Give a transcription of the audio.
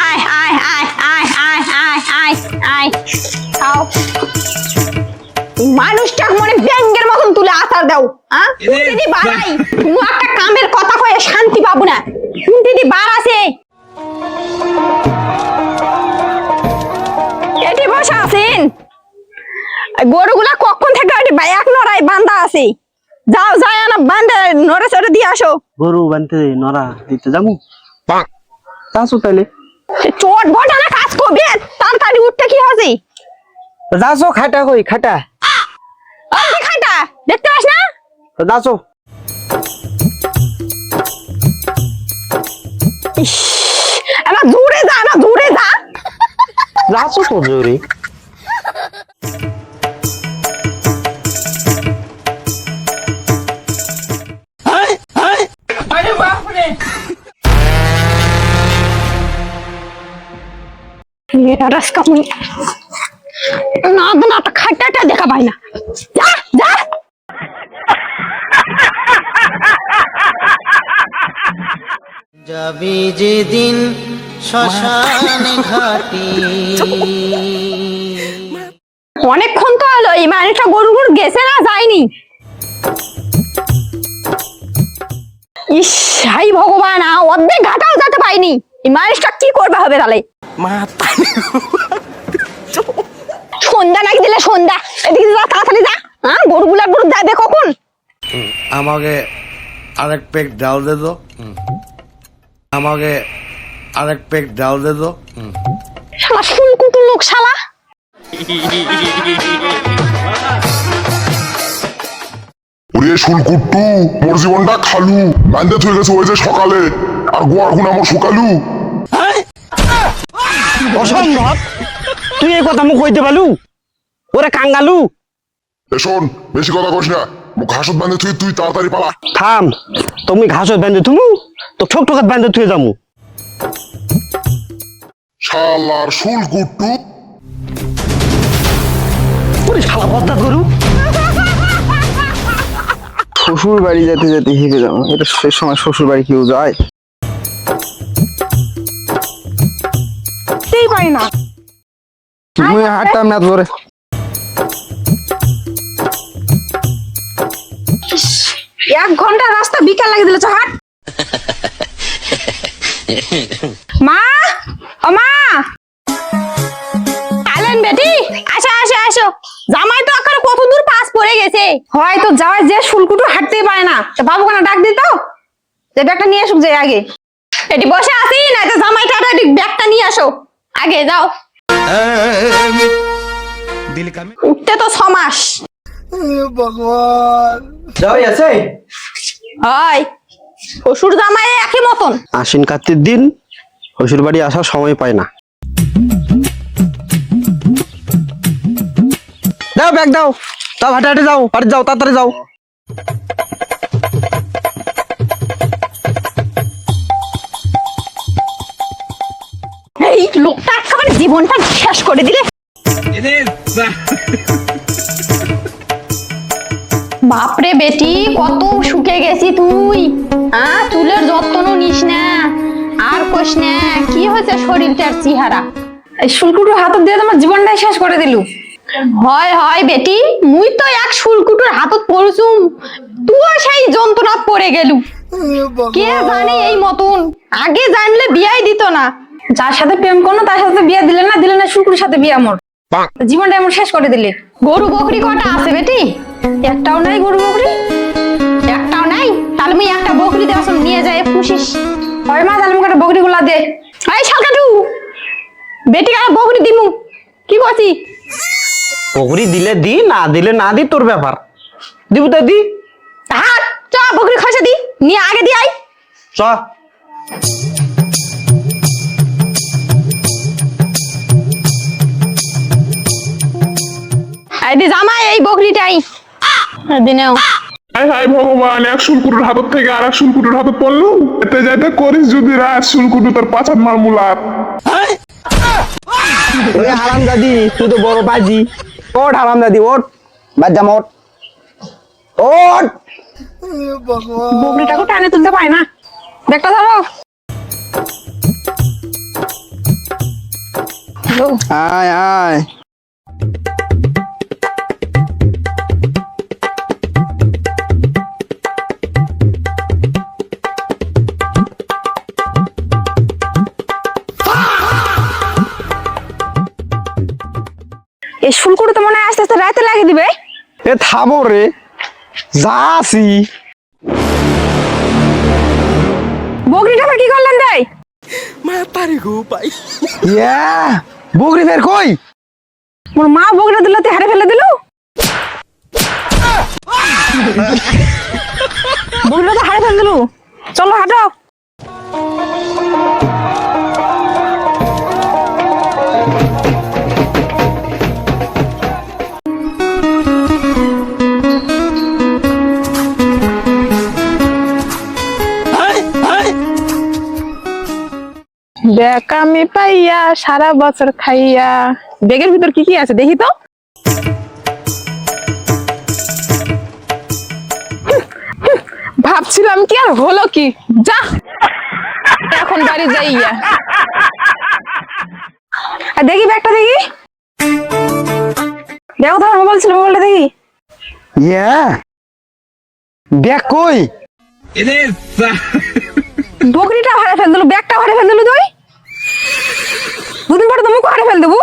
আয় আয় আয় আয় আয় আয় আয় আয় খাও। মানুষটা মনে ব্যাঙ্গের মতন তুলে আচার দাও। দিদি বাড়াই তুমি একটা কামের কথা কয়ে শান্তি পাবো না। দিদি বার আছে এটি বসে আছেন। গরুগুলা কখন থেকে এক নড়াই বান্ধা আছে। যাও যায় না বান্ধে নড়ে চড়ে দিয়ে আসো। গরু বানতে নড়া দিতে যাবো চাষো তাইলে চোট বটা না কাজ করবে তাড়াতাড়ি উঠতে কি হচ্ছে। যাচ্ছো খাটা কই খাটা খাটা দেখতে পাস না যাচ্ছো এবার দূরে যা না দূরে যা যাচ্ছো তো জোরে খাটাটা দেখা পাই না যা যা যাবি যেদিন শ্মশানে ঘাটি অনেকক্ষণ তো হলো এই মানুষটা গরু গরু গেছে না যায়নি। ইস হাই ভগবান অর্ধেক ঘাটাও যেতে পাইনি। এই মানুষটা কি করবে হবে তাহলে সন্ধ্যা নাকি দিলে সন্ধ্যা এদিকে যা তাড়াতাড়ি যা। গরুগুলা গরু যাবে কখন। আমাকে আরেক পেক ডাল দে তো আমাকে আরেক পেক ডাল দে তো শালা শুনকুটু লোক শালা। ওরে শুলকুট্টু মোর জীবনটা খালু বান্ধে থয়ে গেছে ওই যে সকালে আর গোয়ার গুণ আমার শুকালু। অসম্ভব তুই এই কথা মুখ কইতে পারলু ওরে কাঙ্গালু শোন বেশি কথা কইস না ঘাসত বান্ধে থুই তুই তাড়াতাড়ি পালা। থাম তুমি ঘাসত বান্ধে তুমি তো ঠোক ঠোকাত বান্ধে থুয়ে যামু শালার শুলকুট্টু ওরে শালা বদদাত গরু শ্বশুর বাড়ি যেতে যেতে হেঁপে যাবো। এটা সে সময় শ্বশুর বাড়ি কেউ যায় পাই না তুমি হাঁটতাম না ধরে এক ঘন্টা রাস্তা বিকাল লাগিয়ে দিল হাট। মা ও মা আলেন বেটি আসো আসো আসো। জামাই তো আকারে কত দূর পাস পড়ে গেছে। হয়তো যাওয়ার যে শুলকুটু হাঁটতেই পারে না। বাবু কেন ডাক দিত যে ব্যাগটা নিয়ে আসুক যে আগে। এটি বসে আছি না তো জামাইটা ব্যাগটা নিয়ে আসো আগে যাও। উঠতে তো 6 মাস যাই আছে হয় শ্বশুর জামাই একই মতন। আশ্বিন কার্তিক দিন শ্বশুর বাড়ি আসার সময় পায় না। দাও ব্যাগ দাও তাও হাঁটে হাঁটে যাও বাড়ি যাও তাড়াতাড়ি যাও। এই লোকটা একেবারে জীবনটা শেষ করে দিলে। বাপরে বেটি কত শুকে গেছি তুই। চুলের যত্ন নিস না আর কোস না কি হয়েছে শরীরটার চেহারা। এই শুলকুটুর হাতত দিয়ে তোমার জীবনটাই শেষ করে দিলু। হয় হয় বেটি মুই তো এক শুলকুটুর হাতত পড়ছুম তুইও সেই যন্ত্রণাত পড়ে গেলু। কে জানে এই মতন আগে জানলে বিয়াই দিত না। যার সাথে প্রেম করলো তার সাথে বিয়ে দিলে না শুলকুটুর সাথে বিয়ে মোর জীবনটা এমন শেষ করে দিলে। গরু বকরি কটা আছে বেটি? একটাও নাই গরু বকরি একটাও নাই। তাহলে মুই একটা বকরি দেওয়া নিয়ে যাই পুষিস। হয় মা তাহলে মুখে বকরি গুলা দে। এই শালকাটু বেটি কার বকরি দিমু কি করছি? বকরি দিলে দি না দিলে না দি তোর ব্যাপার দিব তো দি। হাট চ বকরি খসে দি নিয়ে আগে দি আই চ আইদি জামাই এই বকরিটাই দিনেও। হায় হায় ভগবান এক শুলকুটুর হাতত থেকে আর এক শুলকুটুর হাতত পড়লো। এতে যাইতে করিস যদি রাত শুলকুটু তোর পাছাত মার মুলার। ওরে হারাম দাদি তুই তো বড় বাজি ওঠ হারাম দাদি ওঠ বাজ্জা মোট ওঠ। বকরিটাকে টানে তুলতে পায় না। ব্যাগটা ধরো। আয় আয় এই শুলকুড়ো তো মনে হয় আস্তে আস্তে রাতে লাগিয়ে দিবে। এ থামো রে, যাসি। বগরিটা আবার কি করলেন তাই? ইয়া, বগরি ফের কই? মোর মা বগরিটা দিল তুই হারে ফেলে দিল। বগরিটা তো হারে ফেলে দিল। চলো হাঁটো। দেখ আমি পাইয়া সারা বছর খাইয়া। ব্যাগের ভিতর কি কি আছে দেখি তো। ভাবছিলাম কি আর হলো কি, যা এখন বাড়ি যাইয়া। আর দেখি ব্যাগটা দেখি। দেখো তোমার মোবাইল ছিল, মোবাইলটা দেখি। ইয়া, ব্যাগ কই? বকরিটা হারে ফেল দিল, ব্যাগটা হারে ফেল দিল তুই। দুদিন পরে তো মুখ হারে ফেল দেবো।